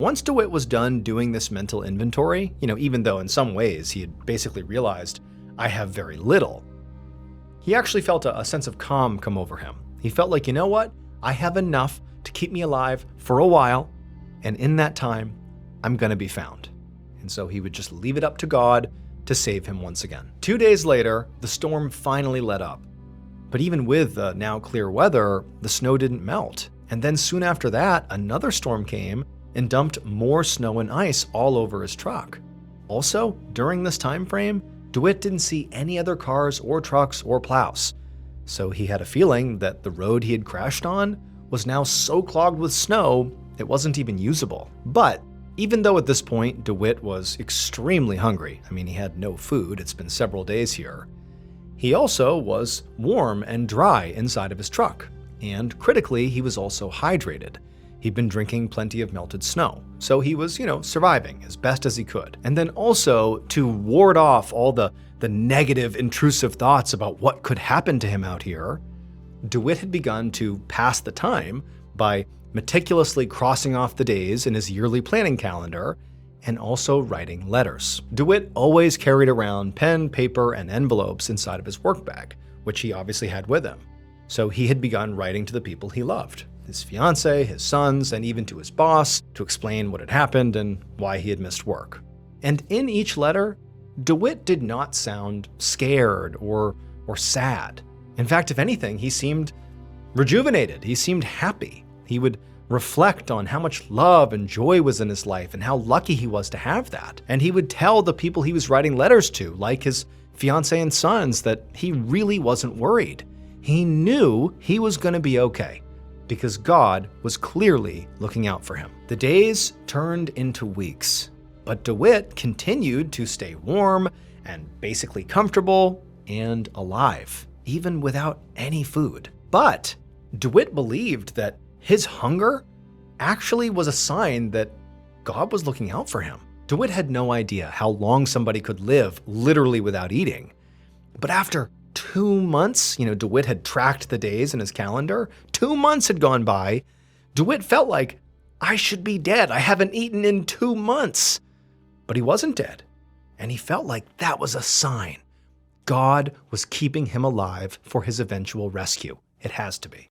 Once Dewitt was done doing this mental inventory, even though in some ways he had basically realized, I have very little, he actually felt a sense of calm come over him. He felt like, you know what? I have enough to keep me alive for a while, and in that time, I'm going to be found. And so he would just leave it up to God to save him once again. 2 days later, the storm finally let up. But even with the now clear weather, the snow didn't melt. And then soon after that, another storm came and dumped more snow and ice all over his truck. Also, during this time frame, Dewitt didn't see any other cars or trucks or plows. So he had a feeling that the road he had crashed on was now so clogged with snow, it wasn't even usable. But even though at this point Dewitt was extremely hungry, he had no food, it's been several days here, he also was warm and dry inside of his truck. And critically, he was also hydrated. He'd been drinking plenty of melted snow, so he was, surviving as best as he could. And then also, to ward off all the negative, intrusive thoughts about what could happen to him out here, Dewitt had begun to pass the time by meticulously crossing off the days in his yearly planning calendar and also writing letters. Dewitt always carried around pen, paper, and envelopes inside of his work bag, which he obviously had with him. So he had begun writing to the people he loved, his fiancée, his sons, and even to his boss, to explain what had happened and why he had missed work. And in each letter, Dewitt did not sound scared or sad. In fact, if anything, he seemed rejuvenated. He seemed happy. He would reflect on how much love and joy was in his life and how lucky he was to have that. And he would tell the people he was writing letters to, like his fiancée and sons, that he really wasn't worried. He knew he was going to be okay, because God was clearly looking out for him. The days turned into weeks, but Dewitt continued to stay warm and basically comfortable and alive, even without any food. But Dewitt believed that his hunger actually was a sign that God was looking out for him. Dewitt had no idea how long somebody could live literally without eating. But after 2 months, Dewitt had tracked the days in his calendar. 2 months had gone by. Dewitt felt like, I should be dead. I haven't eaten in 2 months. But he wasn't dead. And he felt like that was a sign. God was keeping him alive for his eventual rescue. It has to be.